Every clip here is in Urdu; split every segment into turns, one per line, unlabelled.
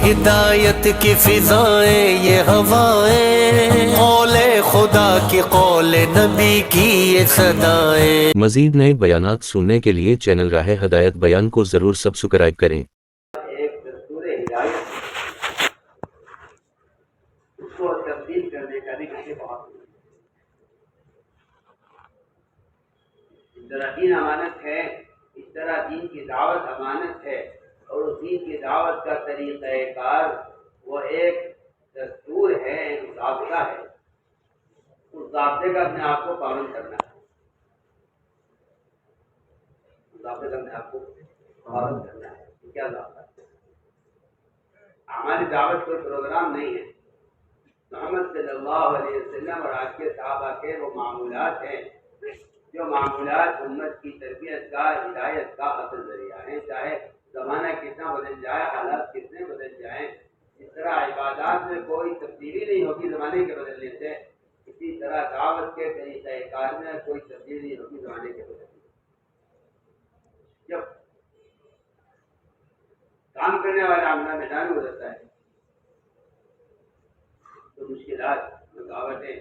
ہدایت کی فضائیں یہ ہوائیں، قول خدا کی قول نبی کی یہ صدائیں۔
مزید نئے بیانات سننے کے لیے چینل راہ ہدایت بیان کو ضرور سبسکرائب کریں۔
ایک دستور ہدایت اس کو تبدیل کرنے کا بھی کسی بہت اس طرح دین امانت ہے، اس طرح دین کی دعوت امانت ہے، اور اس دین کی دعوت کا طریقہ کار وہ ایک دستور ہے، ایک ضابطہ ہے۔ اس ضابطے کا اپنے آپ کو پابند کرنا ہے، اس ضابطے کا اپنے آپ کو پابند کرنا ہے۔ کیا ضابطہ ہے؟ ہماری دعوت کوئی پروگرام نہیں ہے، محمد صلی اللہ علیہ وسلم اور آج کے صحابہ کے وہ معمولات ہیں جو معمولات امت کی تربیت کا، ہدایت کا اصل ذریعہ ہیں۔ چاہے زمانہ کتنا بدل جائے، حالات کتنے بدل جائیں، اس طرح عبادات میں کوئی تبدیلی نہیں ہوگی زمانے کے بدلنے سے، اسی طرح دعوت کے طریقہ کار میں کوئی تبدیلی نہیں ہوگی زمانے کے بدلنے سے۔ جب کام کرنے والا عملہ میدان میں اترتا ہے تو مشکلات، رکاوٹیں،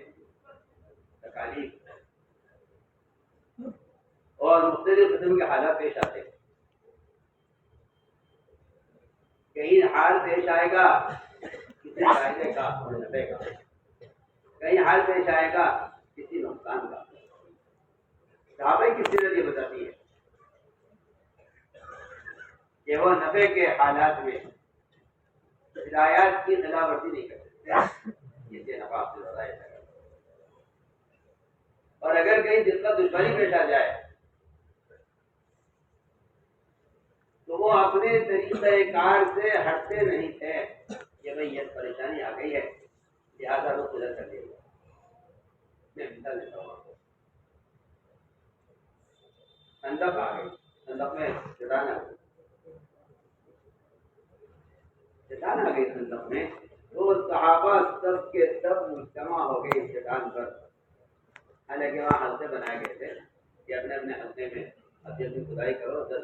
تکالیف اور مختلف قسم کے حالات پیش آتے ہیں۔ کہیں حال پیش آئے گا کسی فائدے کا اور نفع کا، کہیں حال پیش آئے گا کسی نقصان کا۔ صحابہ کس طرح یہ بتاتی ہے کہ وہ نفع کے حالات میں ہدایات کی خلاف ورزی نہیں کرتے، جس سے نفع حاصل ہو رہا ہے۔ اور اگر کہیں دقت دشواری پیش آ جائے تو وہ اپنے طریقہ کار سے ہٹتے نہیں تھے کہ بھئی یہ پریشانی آ گئی ہے، لہٰذا وہ قدر کر دیا۔ میں مثال دیتا ہوں آپ کو۔ خندق آ گئی، خندق میں چٹان آ گئی، چٹان آ گئی خندق میں، تو صحابہ سب کے سب مجتمع ہو گئے اس چٹان پر۔ حالانکہ وہاں حلقے بنائے گئے تھے کہ اپنے اپنے حلقے میں اپنی اپنی کھدائی کرو، 10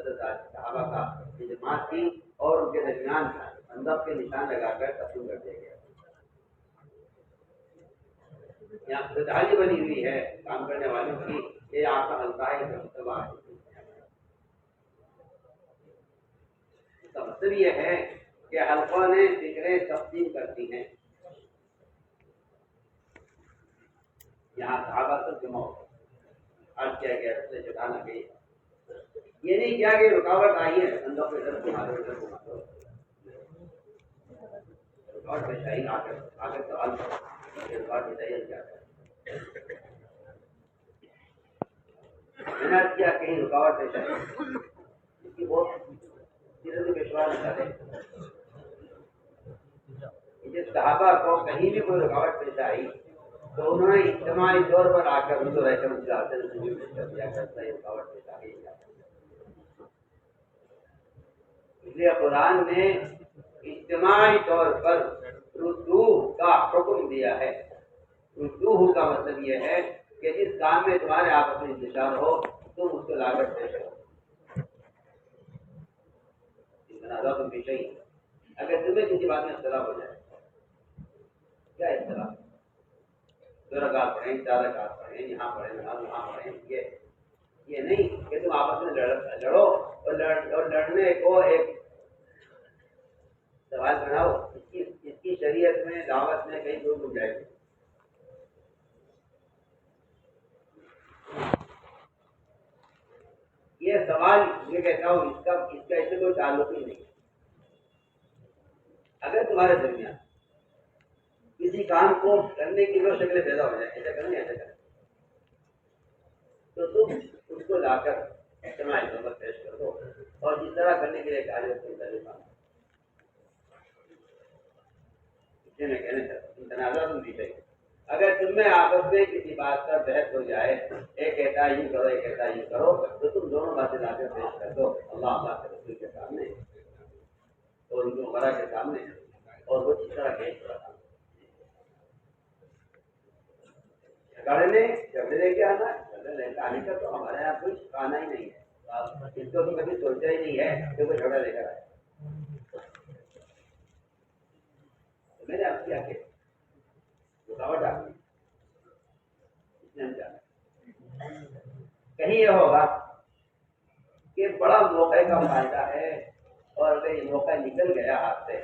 صحابہ کا اجتماع کی اور ان کے درمیان خندق کے نشان لگا کر تقسیم کر دیا گیا۔ یہاں خدائی بنی ہوئی ہے کام کرنے والوں کی، یہ آپ کا حلقہ ہے، مرتبہ ہے۔ اس کا مطلب یہ ہے کہ حلقوں نے فکریں تقسیم کرتی ہیں۔ یہاں صحابہ سب جمع ہو گئے، عرض کیا گیا، اس سے چٹان آ گئی۔ یہ نہیں کیا کہ رکاوٹ آئی ہے، خندق پہ ادھر گھما دو، ادھر گھما دو، رکاوٹ پیش آئی، آ کر سوال کرو، رکاوٹ پیش آئی کیا کریں؟ میں نے عرض کیا کہیں رکاوٹ پیش آئی، اس کی بہت سیرت پیشوا نہ کرے۔ جس صحابہ کو کہیں بھی کوئی رکاوٹ پیش آئی تو انہوں نے اجتماعی طور پر آ کر حضور اکرم صلی اللہ علیہ وسلم سے کر دیا کرتا ہے رکاوٹ پیش آ گئی۔ اس لیے قرآن نے اجتماعی طور پر رجوع کا حکم دیا ہے۔ رجوع کا مطلب یہ ہے کہ جس کام میں تمہارے آپس میں انتشار ہو تم اس کو لا کر پیش کرو۔ اگر تمہیں کسی بات میں اختلاف ہو جائے، کیا اختلاف؟ دو رکعت پڑھیں، 4 رکعت پڑھیں، یہاں پڑھیں، وہاں پڑھیں، یہ نہیں کہ تم آپس میں لڑو اور لڑنے کو ایک سوال بناؤ۔ اس کی شریعت میں، دعوت میں کہیں کوئی گنجائش نہیں۔ یہ سوال یہ کہتا ہوں اس کا اس سے کوئی تعلق ہی نہیں۔ اگر تمہارے درمیان کسی کام کو کرنے کی دو شکلیں پیدا ہو جائیں، ایسا کریں ایسا کریں، تو تم اس کو لا کر اجتماعی طور پر پیش کر دو اور جس طرح کرنے کے لیے کہا جائے اس طرح میں کہنا چاہتا ہوں تنازع تم بھی چاہیے۔ اگر تم میں آپس میں کسی بات پر بحث ہو جائے، ایک کہتا ہے یوں کرو، ایک کہتا ہے یوں کرو، تو تم دونوں باتیں لا کر پیش کر دو اللہ کے رسول کے سامنے اور ان کو مرا کے سامنے، اور وہ جس طرح پیش کرا۔ جھگڑے لے کے آنا، جھگڑے لے کے آنے کا تو ہمارے یہاں کوئی آنا ہی نہیں ہے۔ اس کو تو کبھی سوچا ہی نہیں ہے کہ کوئی جھگڑا لے کر آئے۔ ہوگا کہ بڑا موقع کا فائدہ ہے، اور اگر یہ موقع نکل گیا ہاتھ سے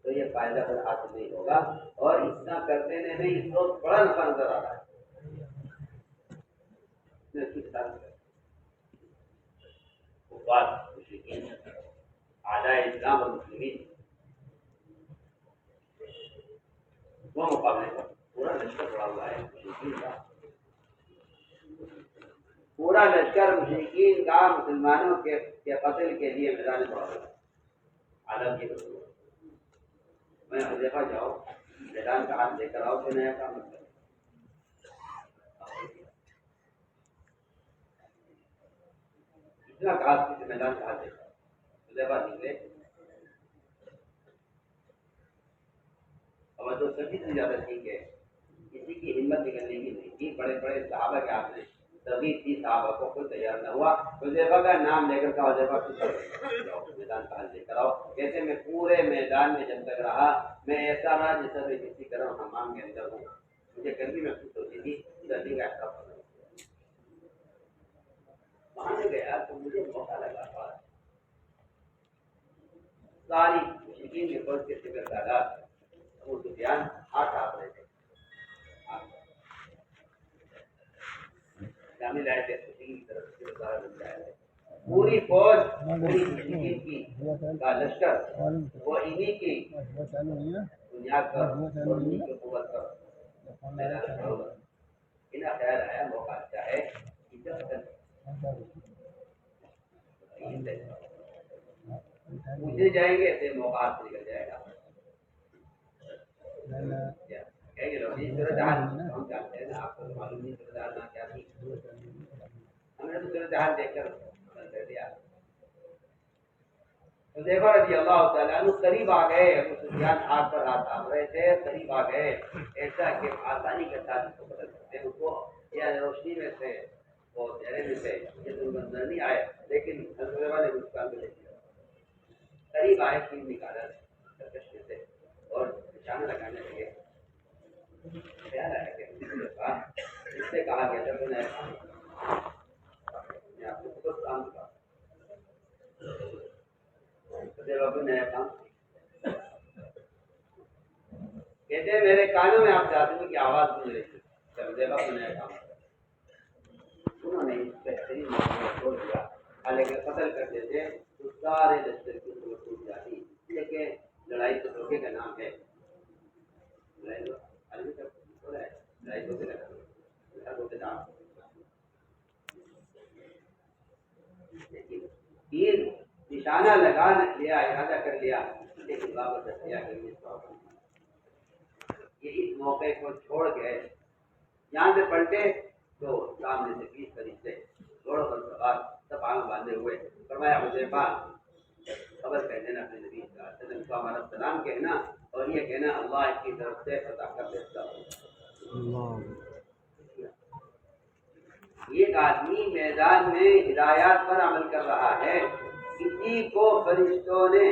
تو یہ فائدہ پھر حاصل نہیں ہوگا، اور اتنا کرنے میں نہیں اس وقت بڑا نفع نظر آ رہا ہے۔ اعداء اسلام اور مسلمین وہ مقابلے پر پورا لشکر پڑا ہوا ہے مشرکین کا، پورا لشکر مشرکین کا مسلمانوں کے قتل کے لیے میدان میں پڑا ہوا ہے۔ عالم کی رسول میں حذیفہ جاؤ میدان کا ہاتھ لے کر آؤ کہ نیا کام مت کرو۔ اتنا کہا کہ میدان کا ہاتھ لے کر حذیفہ نکلے، اور جو سبھی سے زیادہ ٹھیک ہے کسی کی ہمت نکلنے کی نہیں تھی، بڑے بڑے صحابہ کے ہاتھ میں ترغیب تھی، صحابہ کو کوئی تیار نہ ہوا، حذیفہ کا نام لے کر کہا حذیفہ میدان کا حل لے کر آؤ۔ کہتے میں پورے میدان میں جب تک رہا میں ایسا رہا جیسا میں کسی گرم حمام کے اندر ہوں، مجھے گرمی محسوس ہوتی تھی، گرمی کا احساس ہوتا تھا۔ وہاں سے گیا تو مجھے موقع لگا تھا، ساری مشرکین کے فوج کے سپر سالار ابو سفیان ہاتھ آپ رہے تھے، شامل آئے تھے کی طرف سے بتا بن جائے تھے، پوری فوج پوری مشرکین کی کا لشکر وہ انہی کی بنیاد پر اور انہی کی قوت پر میدان کھڑا ہوا۔ انہیں خیال آیا موقع اچھا ہے کہ جب تک پوچھنے جائیں گے تو موقع ہاتھ سے نکل جائے گا۔ کہیں گے لوگ صورتحال ہم جانتے ہیں نا، آپ کو معلوم نہیں صورتحال نہ کیا تھی، ہم نے تو صورتحال دیکھ کر عمل کر دیا۔ حذیفہ رضی اللہ تعالیٰ عنہ قریب آ گئے، ابو سفیان ہاتھ پر ہاتھ تھام رہے تھے، قریب آ گئے، ایسا کہ آسانی کے ساتھ اس کو بدل سکتے ان کو، یا روشنی میں سے وہ چہرے میں سے یہ تو نظر نہیں آئے، لیکن حذیفہ نے مسکان کو دیکھ لیا، قریب آئے، تیر نکالا سرکش میں سے اور نشانہ لگانے لگے۔ خیال آیا کہ اس سے کہا گیا تھا میں آپ کو خود کام کا نیا کام کہتے ہیں میرے کانوں میں آپ جاتے کی آواز سن رہی تھی، جب نیا کام انہوں نے اس بہترین موقع کو چھوڑ دیا، حالانکہ قتل کرتے تھے تو سارے لشکر کی صورت ٹوٹ جاتی، لیکن لڑائی تو دھوکے کا نام ہے، لڑائی دھوکے کا نام، تیر نشانہ لگا لیا، ارادہ کر لیا، لیکن واپس رکھ لیا کہ یہ اس موقع کو چھوڑ گئے، یہاں سے پلٹے تو سامنے سے 20 فرشتے گھوڑوں پر سوار سب آنکھ باندھے ہوئے، فرمایا حذیفہ خبر کہہ دینا اپنے نبی کا کو ہمارا سلام کہنا اور یہ کہنا اللہ کی طرف سے فتح کر دیتا ہوں۔ ایک آدمی میدان میں ہدایات پر عمل کر رہا ہے، کسی کو فرشتوں نے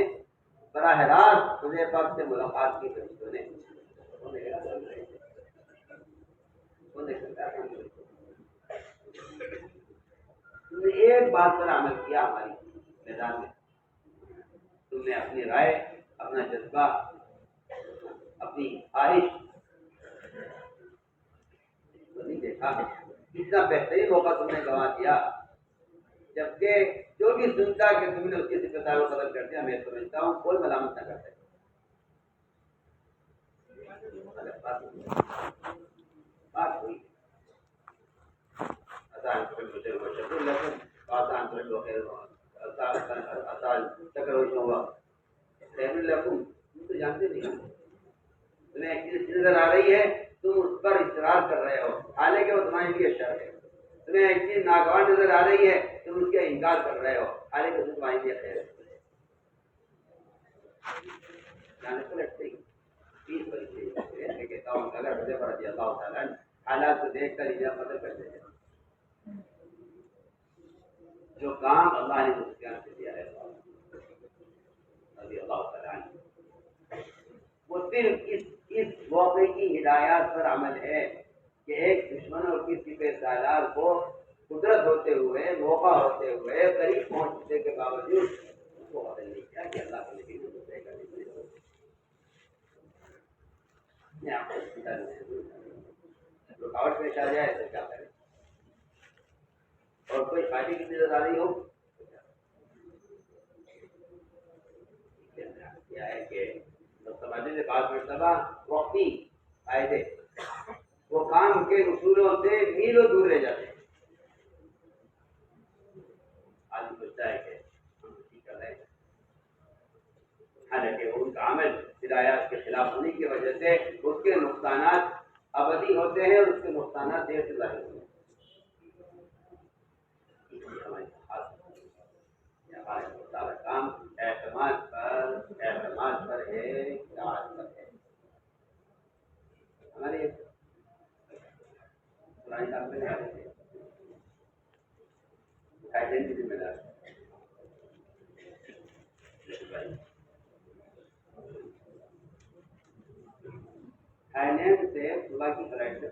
براہ راست حذیفہ سے ملاقات کی، فرشتوں نے تم نے ایک بات پر عمل کیا ہماری میدان میں، تم نے اپنی رائے، اپنا جذبہ، اپنی خواہش نہیں دیکھا، اتنا بہترین موقع تم نے گنوا دیا، جبکہ جو بھی سنتا کہ تم نے اس کی ذمہ کو قتل کر دیا، میں سمجھتا ہوں کوئی ملامت نہ کرتا۔ بات ہوئی تو جانتے نہیں، تمہیں ایک چیز نظر آ رہی ہے، تم اس پر اصرار کر رہے ہو، حالانکہ وہ تمہارے لیے شر ہے، تمہیں ایک چیز ناگوار نظر آ رہی ہے، تم اس کا انکار کر رہے ہو، حالانکہ وہ تمہارے لیے خیر ہے۔ جانے کو لگتے ہی 20 فرشتے میں کہتا ہوں اگر حذیفہ رضی اللہ تعالیٰ حالات کو دیکھ کر انہیں قتل کر دیتے، جو کام اللہ نے مسلمان سے دیا ہے رضی اللہ تعالیٰ عنہ، وہ صرف اس موقع کی ہدایات پر عمل ہے کہ ایک دشمن اور کسی پہ سالار کو قدرت ہوتے ہوئے، موقع ہوتے ہوئے، قریب پہنچنے کے باوجود اس کو قبول نہیں کیا کہ اللہ کے نبی نے دوسرے کا نہیں رکاوٹ پیش آ جائے تو کیا کریں، اور کوئی فائدے کی ذمہ داری ہو کیا ہے کہ سمجھنے سے بعض مرتبہ وقتی فائدے وہ کام کے اصولوں سے میلوں دور رہ جاتے ہیں۔ آدمی سوچتا ہے کہ ہم ٹھیک کر رہے ہیں، حالانکہ ان کا عمل ہدایات کے خلاف ہونے کی وجہ سے اس کے نقصانات ابدی ہوتے ہیں اور اس کے نقصانات دیر سے ظاہر ہوتے ہیں۔ ہمارے سارا کام اعتماد پر ہے، اطاعت پر ہے۔ ہمارے پرانی کام میں آ رہے تھے ذمہ دار تھائیلینڈ سے صبح کی فلائٹ سے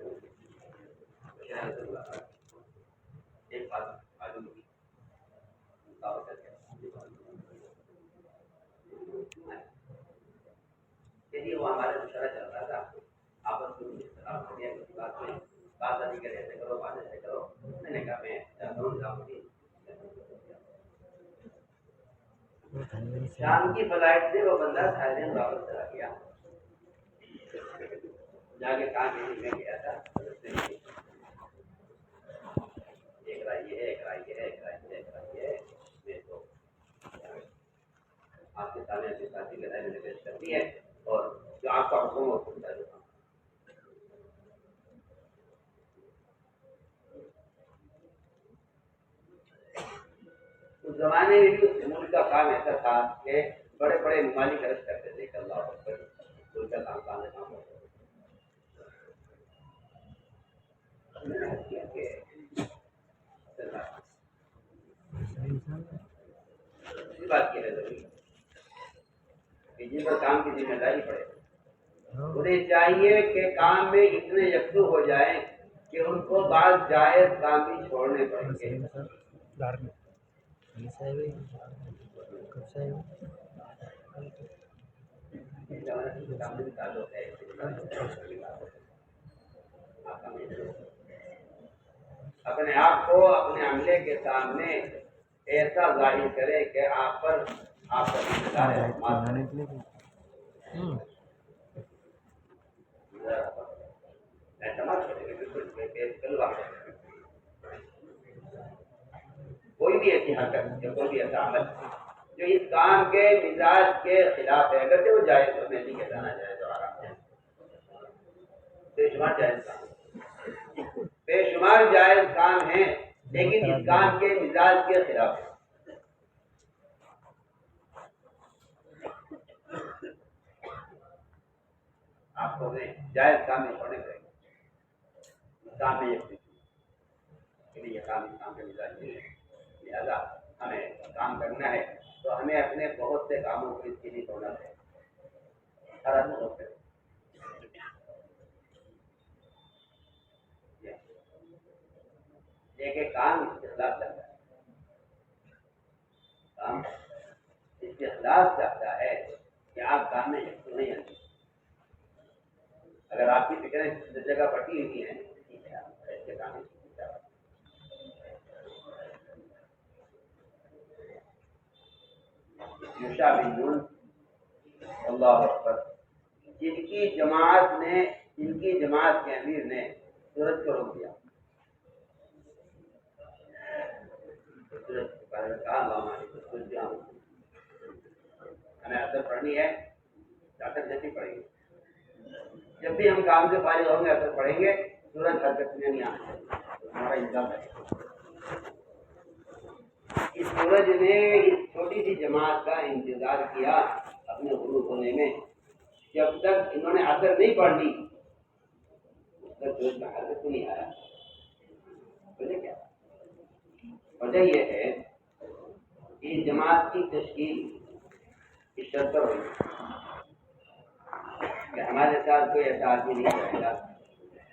ایک بات معلوم ہوئی، وہ ہمارا مشورہ چل رہا تھا آپس میں اختلاف ہو گیا کسی بات میں، بات آدھی کر ایسے کرو، بات ایسے کرو، میں نے کہا میں چاہتا ہوں شام کی فلائٹ سے وہ بندہ تھائیلینڈ واپس چلا گیا، جا کے کہاں میں گیا تھا، ایک رائے ہے، ایک رائے ہے، ایک رائے ہے، ایک رائے ہے، میں تو آپ کے سامنے اپنے ساتھی کی رائے میں نے پیش کر دی ہے، اور جو آپ کا حکم ہو سکتا ہے اس زمانے میں بھی اس ملک کا کام ایسا تھا کہ بڑے بڑے ممالک عرض کرتے تھے کہ اللہ اکبر، ملک کا کام کام ہوتا بات کی ہے ضروری کہ جن پر کام کی ذمہ داری پڑے انہیں چاہیے کہ کام میں اتنے یکسو ہو جائیں کہ ان کو بعض جائز کام بھی چھوڑنے پڑیں گے۔ اپنے آپ کو اپنے عملے کے سامنے ایسا ظاہر کرے کہ آپ پر آپ کا ذمہ دار ہے۔ کوئی بھی ایسی حرکت یا کوئی بھی ایسا عمل جو اس کام کے مزاج کے خلاف ہے، اگر وہ جائز تو میں نہیں کہتا نہ جائز اور آرام ہے، بے شمار جائز کام، بے شمار جائز کام ہیں، لیکن اس کام کے مزاج کے خلاف ہے۔ آپ کو جائز کام میں چھوڑنے پڑیں گے، کام میں یہ کام اس کام کے مزاج نہیں ہے، لہٰذا ہمیں کام کرنا ہے تو ہمیں اپنے بہت سے کاموں کو اس کے لیے چھوڑنا ہے، ہر آدمی ہو کرے۔ لیکن کام اس کے خلاف چلتا ہے، کام اس کے خلاف چاہتا ہے کہ آپ کام میں یکسو نہیں آتے۔ اگر آپ کی فکریں جس جگہ بٹی ہوئی ہیں ٹھیک ہے، آپ ایسے کام یوشع بن نون اللہ اکبر، جن کی جماعت کے امیر نے سورج کو روک دیا، ہمیں اثر پڑھنی ہے، اثر جیسی پڑھیں گے، جب بھی ہم کام سے فارغ ہوں گے اثر پڑھیں گے، سورج حرکت میں نہیں آنا چاہیے، ہمارا انتظام ہے۔ اس سورج نے اس چھوٹی سی جماعت کا انتظار کیا اپنے غروب ہونے میں، جب تک انہوں نے اثر نہیں پڑھ لی اس تک سورج کا حرکت نہیں آیا۔ وجہ کیا؟ وجہ یہ ہے کہ اس جماعت کی تشکیل اس شرط پر ہوئی کہ ہمارے ساتھ کوئی ایسا آدمی نہیں جائے گا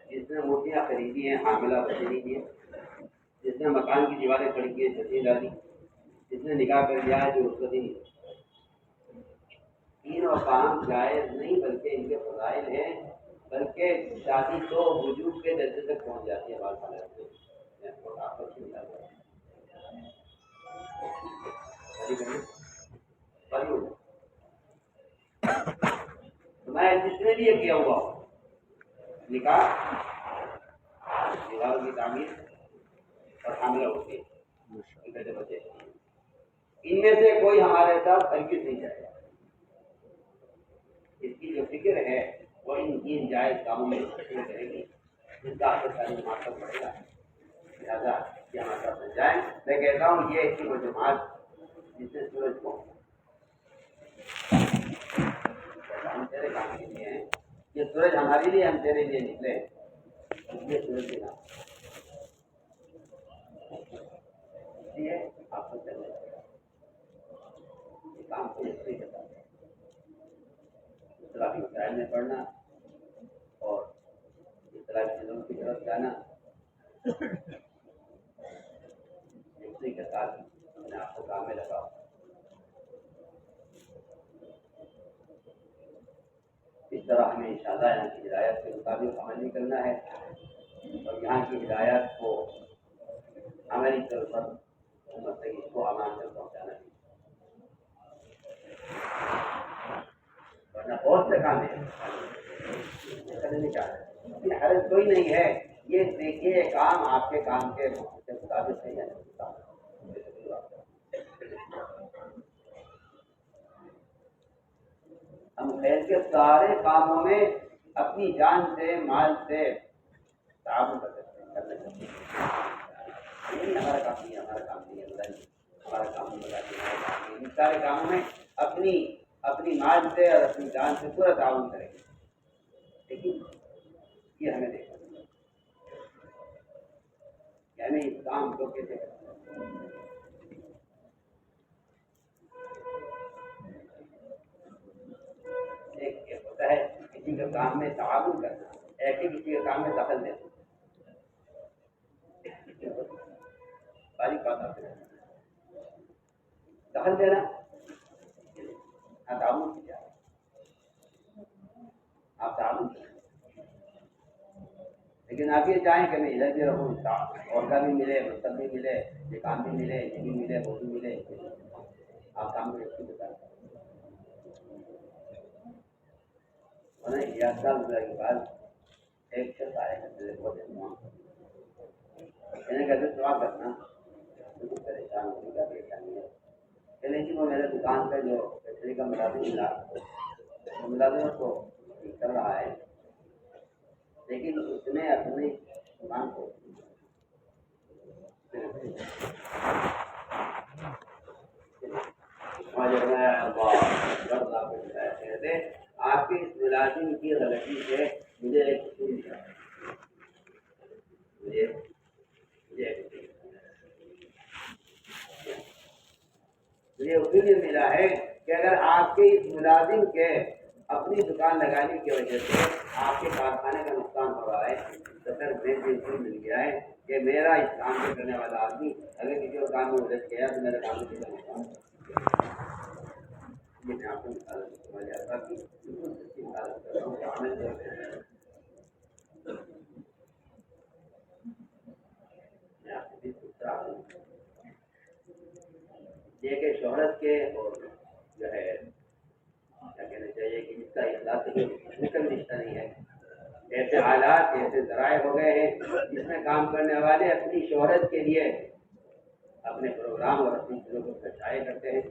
جس نے مورتیاں خریدی ہیں، حاملہ بچے نہیں دیے، جس نے مکان کی دیواریں کھڑی کی چھتری ڈالی، جس نے نکاح کر لیا ہے جو رخصت ہی نہیں، تینوں کام جائز نہیں بلکہ ان کے فضائل ہیں، بلکہ شادی تو وجوب کے درجے تک پہنچ جاتی ہے بعض حالات میں۔ میں جس نے بھی یہ کیا ہوا نکاح، دیواروں کی تعمیر اور حاملہ ہوتی ہے بچے، ان میں سے کوئی ہمارے ساتھ ہرگز نہیں جائے گا۔ اس کی جو فکر ہے وہ ان جائز کاموں میں کرے گی، جس کا اثر ساری جماعت پر پڑے گا۔ لہٰذا یہ ہمارے ساتھ بن جائیں۔ میں کہتا ہوں یہ ایسی وہ جماعت جس سے سورج کو ہم تیرے کام کے لیے ہیں، یہ سورج ہمارے لیے، ہم تیرے لیے نکلے، اس لیے سورج کے نام آپ کو چلنا چاہیے یہ کام کو نہیں کرتا، اصلاحی مسائل میں پڑھنا اور اصلاحی چیزوں کی طرف جانا، اسی کے ساتھ اپنے آپ کو کام میں لگاؤ۔ اس طرح ہمیں انشاءاللہ یہاں کی ہدایت کے مطابق عمل نہیں کرنا ہے اور یہاں کی ہدایت کو عملی طور پر امت تک اس کو امان تک پہنچانا ہے، ورنہ بہت سے کام ہے نہیں چاہتے، حرج کوئی نہیں ہے، یہ دیکھیے کام آپ کے کام کے مطابق نہیں ہے۔ ہم خیر کے سارے کاموں میں اپنی جان سے، مال سے تعاون کر سکتے ہیں، کرنا چاہتے ہیں۔ نہیں ہمارا کام نہیں ہے، ہمارا کام نہیں ہے، ہمارا کام نہیں ہے، ان سارے کاموں میں اپنی مال سے اور اپنی جان سے پورا تعاون کریں گے، لیکن یہ ہمیں دیکھنا چاہیے کہ ہمیں اس کام کو کیسے کرنا ہے۔ ایک ہوتا ہے کسی کے کام میں تعاون کرنا، ایسے کسی کے کام میں دخل دینا، باریک بات آپ دخل دینا تعاون کیا، آپ تعاون کریں، لیکن آپ یہ چاہیں کہ میں ادھر بھی رہوں، عہدہ بھی ملے، منصب بھی ملے، یہ کام بھی ملے، یہ بھی ملے، وہ بھی ملے، آپ کام کو ایک بتا یادگار گزرا کے بعد ایک شخص آئے گا بہت کہتے دعا کرنا پریشان ہونے کا پریشانی ہے، لیکن وہ میرے دکان کا جو فیکٹری کا ملازم کو کر رہا ہے، لیکن اس نے اپنی دکان کو آپ کے اس ملازم کی غلطی سے مجھے ایک اصول ملا، مجھے اصول یہ ملا ہے کہ اگر آپ کے اس ملازم کے اپنی دکان لگانے کی وجہ سے آپ کے کارخانے کا نقصان ہو رہا ہے تو پھر مجھے اصول مل گیا ہے کہ میرا اس کام کو کرنے والا آدمی اگر کسی اور کام میں الجھ گیا تو میرا کام میں کسی کا نقصان میں آپ کو مثال سمجھ آتا کہ یہ کہ شہرت کے اور جو ہے کیا کہنا چاہیے کہ اس کا اخلاق سے نکل رشتہ نہیں ہے، ایسے حالات ایسے ذرائع ہو گئے ہیں جس میں کام کرنے والے اپنی شہرت کے لیے اپنے پروگرام اور اپنی چیزوں کو سچائی کرتے ہیں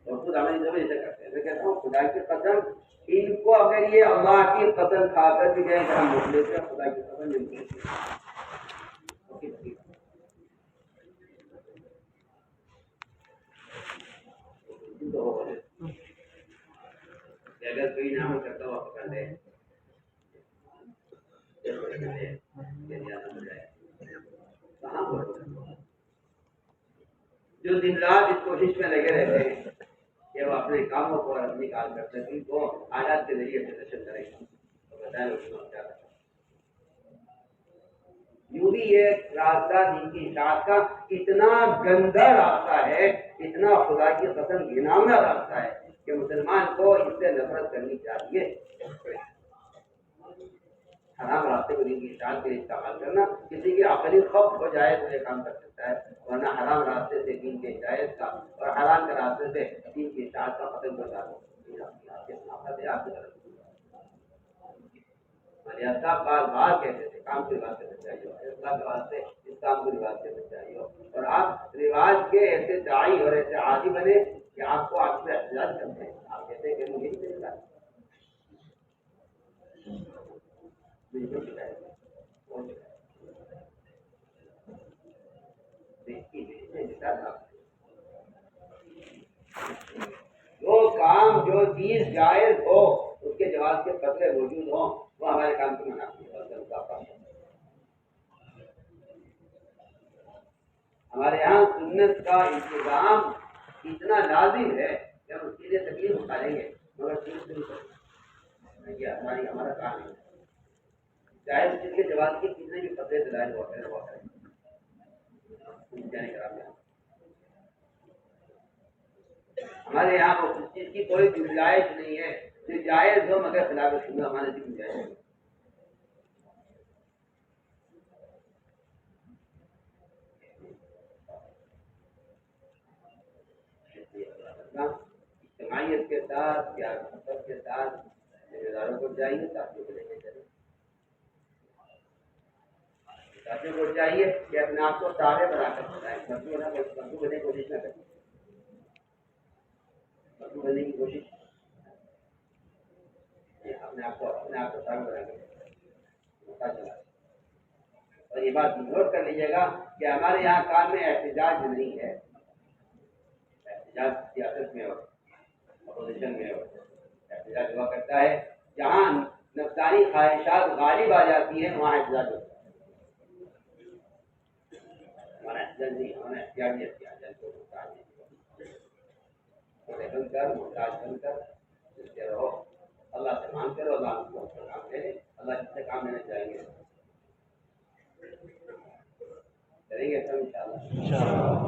اور خود عملی ضروری سے کرتے ہیں۔ میں کہتا ہوں خدا کی قسم ان کو اگر یہ اللہ کی قسم کھا کر بھی گئے کہ ہم مخلص ہیں، خدا کی قسم نہیں اگر کوئی نام کرتا ہوا پکڑ لے کہاں جو دن رات اس کوشش میں لگے رہتے ہیں کہ وہ اپنے کاموں کو اپنی کام کر سکیں، وہ آلات کے ذریعے سے نشر کریں گے تو بتائیں لوگ کیا کریں۔ یوں بھی یہ راستہ دین کی اشاعت کا اتنا گندا راستہ ہے، اتنا خدا کی قسم گھناؤنا راستہ ہے کہ مسلمان کو اس سے نفرت کرنی چاہیے۔ حرام راستے کو دین کی اشاعت کے لیے استعمال کرنا کسی کی عقلی خفت ہو جائے تو یہ کام کر سکتا ہے، ورنہ حرام راستے سے دین کے ہدایت کا اور حرام کے راستے سے دین کی اشاعت کا ختم کر ڈالو۔ صاحب بار بار کہتے تھے کام کی بات سے بچائیے، اصلاح کے واسطے اس کام کی بات سے بچائیے، اور آپ رواج کے ایسے داعی اور ایسے عادی بنے کہ آپ کو آپ سے احتجاج کرتے ہیں، آپ کہتے ہیں کہ مجھے نہیں ملتا جو کام جو چیز جائز ہو اس کے جواز کے خطرے موجود ہوں وہ ہمارے کام کی منافی ہے۔ ہمارے یہاں سنت کا انتظام اتنا لازم ہے کہ ہم اس کے لیے تکلیف اٹھائیں گے مگر سنت نہیں کریں گے، ہمارا کام ہے، چاہے اس کے جواز کے کتنے بھی خطرے دلائل ہوا کریں۔ ہمارے یہاں اس چیز کی کوئی گنجائش نہیں ہے جو جائز ہو مگر خلاف سنت ہمارے سے گنجائش ہے۔ اجتماعیت کے ساتھ پیار محبت کے ساتھ ذمہ داروں کو چاہیے ساتھیوں کو لے کے چلیں، ساتھیوں کو چاہیے کہ اپنے آپ کو تابع بنا کر چلائیں، مزدور بننے کی کوشش نہ کریں، مزدور بننے کی کوشش اپنے آپ کو تابع بنا کر چلائیں۔ اور یہ بات نوٹ کر لیجیے گا کہ ہمارے یہاں کام میں احتجاج نہیں ہے، احتجاج سیاست میں ہو اپوزیشن میں ہو، احتجاج ہوا کرتا ہے جہاں نفسانی خواہشات غالب آ جاتی ہیں وہاں احتجاج ہوتا ہے۔ ہمارا احتجاج نہیں، ہمارا احتجاج کو بند کر محتاج بن کر چلتے رہو، اللہ سے مانگ کرو، اللہ کو کام دے دے، اللہ جس سے کام لینا چاہیں گے کریں گے سب انشاءاللہ۔